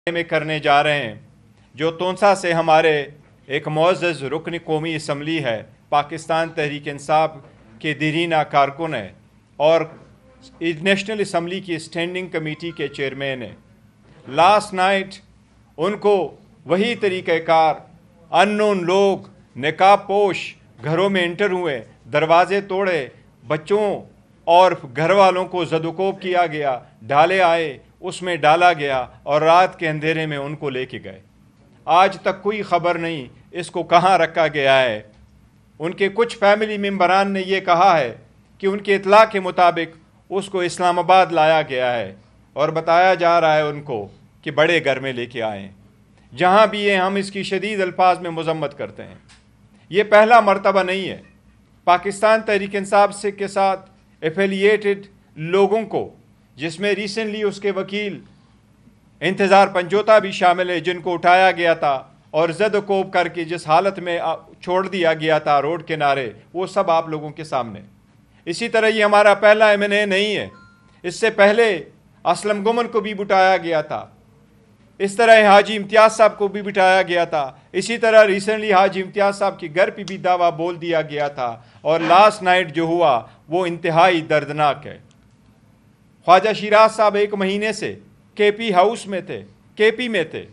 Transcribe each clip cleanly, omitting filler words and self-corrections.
में करने जा रहे हैं, जो तोंसा से हमारे एक मुअज़्ज़ज़ रुकन कौमी असम्बली है, पाकिस्तान तहरीक इंसाफ के दीरीना कारकुन है और नेशनल असम्बली की स्टैंडिंग कमेटी के चेयरमैन हैं। लास्ट नाइट उनको वही तरीक़ाकार अननोन लोग निकाब पोश घरों में इंटर हुए, दरवाजे तोड़े, बच्चों और घर वालों को ज़दोकोब किया गया, डाले आए, उसमें डाला गया और रात के अंधेरे में उनको लेके गए। आज तक कोई ख़बर नहीं इसको कहाँ रखा गया है। उनके कुछ फैमिली मेम्बरान ने यह कहा है कि उनके इतला के मुताबिक उसको इस्लामाबाद लाया गया है और बताया जा रहा है उनको कि बड़े घर में लेके आए। जहाँ भी ये हम इसकी शदीद अल्फाज में मजम्मत करते हैं। ये पहला मर्तबा नहीं है। पाकिस्तान तहरीक इंसाफ से के साथ एफिलिएटेड लोगों को, जिसमें रिसेंटली उसके वकील इंतज़ार पंजोता भी शामिल है, जिनको उठाया गया था और ज़द-ओ-कोब करके जिस हालत में छोड़ दिया गया था रोड किनारे, वो सब आप लोगों के सामने। इसी तरह ये हमारा पहला M&A नहीं है। इससे पहले असलम गुमन को भी बिठाया गया था, इस तरह हाजी इम्तियाज़ साहब को भी बिठाया गया था, इसी तरह रिसेंटली हाजी इम्तियाज़ साहब के घर पर भी दावा बोल दिया गया था और लास्ट नाइट जो हुआ वो इंतहाई दर्दनाक है। ख्वाजा शिराज साहब 1 महीने से KP हाउस में थे, KP में थे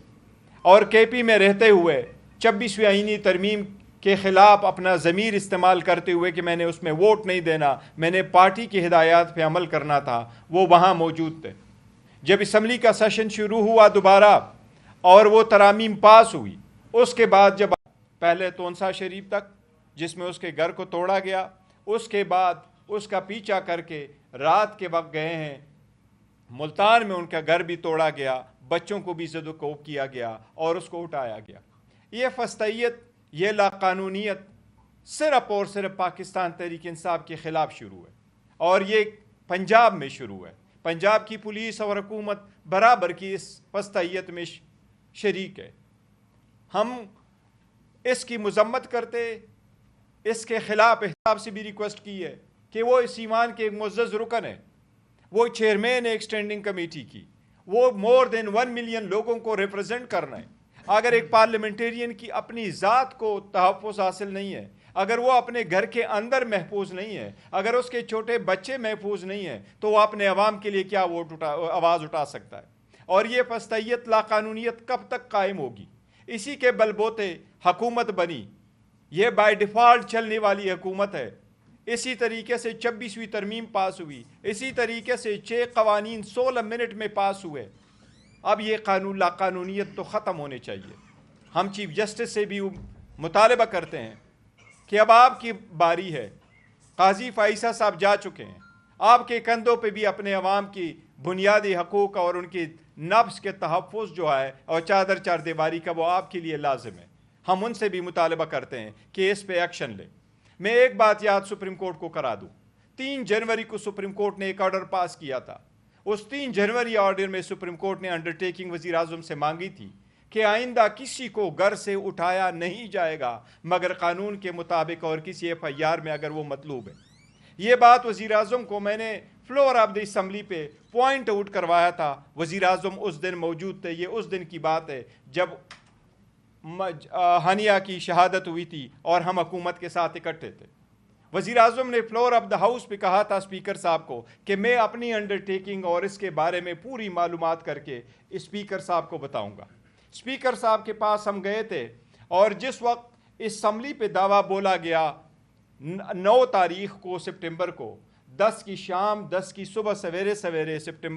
और KP में रहते हुए 26वीं आईनी तरमीम के ख़िलाफ़ अपना ज़मीर इस्तेमाल करते हुए कि मैंने उसमें वोट नहीं देना, मैंने पार्टी की हिदायत पे अमल करना था, वो वहाँ मौजूद थे। जब असम्बली का सेशन शुरू हुआ दोबारा और वो तरामीम पास हुई, उसके बाद जब पहले तोंसा शरीफ तक जिसमें उसके घर को तोड़ा गया, उसके बाद उसका पीछा करके रात के वक्त गए हैं मुल्तान में, उनका घर भी तोड़ा गया, बच्चों को भी ज़द-ओ-कोब किया गया और उसको उठाया गया। ये फस्तैयत, ये लाकानूनियत सिर्फ़ और सिर्फ पाकिस्तान तहरीक इंसाफ के ख़िलाफ़ शुरू है और ये पंजाब में शुरू है। पंजाब की पुलिस और हुकूमत बराबर की इस फस्तैयत में शरीक है। हम इसकी मज़म्मत करते, इसके ख़िलाफ़ हिसाब से भी रिक्वेस्ट की है कि वो इस ईमान के एक मुअज़्ज़ज़ रुकन है, वो चेयरमैन है एक स्टैंडिंग कमेटी की, वो मोर देन 1 मिलियन लोगों को रिप्रेजेंट करना है। अगर एक पार्लियामेंटेरियन की अपनी ज़ात को तहफ़्फ़ुज़ हासिल नहीं है, अगर वो अपने घर के अंदर महफूज नहीं है, अगर उसके छोटे बच्चे महफूज नहीं हैं, तो वो अपने अवाम के लिए क्या आवाज़ उठा सकता है। और ये फस्तैयत लाकानूनियत कब तक कायम होगी? इसी के बलबोते हुकूमत बनी, ये बाय डिफ़ॉल्ट चलने वाली हुकूमत है। इसी तरीके से 26वीं तरमीम पास हुई, इसी तरीके से 6 कवानीन 16 मिनट में पास हुए। अब ये कानून लाकानूनियत तो ख़त्म होने चाहिए। हम चीफ जस्टिस से भी मुतालबा करते हैं कि अब आपकी बारी है। काजी फ़ाइसा साहब जा चुके हैं, आपके कंधों पे भी अपने अवाम की बुनियादी हकूक़ और उनकी नफ्स के तहफ़्फ़ुज़ जो है और चादर चारदीवारी का, वो आपके लिए लाजिम है। हम उनसे भी मुतालबा करते हैं कि इस पे एक्शन लें। मैं एक बात याद सुप्रीम कोर्ट को करा दूँ, 3 जनवरी को सुप्रीम कोर्ट ने एक ऑर्डर पास किया था। उस 3 जनवरी ऑर्डर में सुप्रीम कोर्ट ने अंडरटेकिंग वज़ीर आज़म से मांगी थी कि आइंदा किसी को घर से उठाया नहीं जाएगा मगर कानून के मुताबिक और किसी FIR में अगर वो मतलूब है। ये बात वज़ीर आज़म को मैंने फ्लोर ऑफ द असम्बली पे पॉइंट आउट करवाया था। वज़ीर आज़म उस दिन मौजूद थे। ये उस दिन की बात है जब हानिया की शहादत हुई थी और हम हुकूमत के साथ इकट्ठे थे। वज़ीर आज़म ने फ्लोर ऑफ द हाउस पे कहा था स्पीकर साहब को कि मैं अपनी अंडरटेकिंग और इसके बारे में पूरी मालूमात करके स्पीकर साहब को बताऊंगा। स्पीकर साहब के पास हम गए थे और जिस वक्त इस असम्बली पे दावा बोला गया 9 तारीख को सितंबर को 10 की शाम 10 की सुबह सवेरे सवेरे सितंबर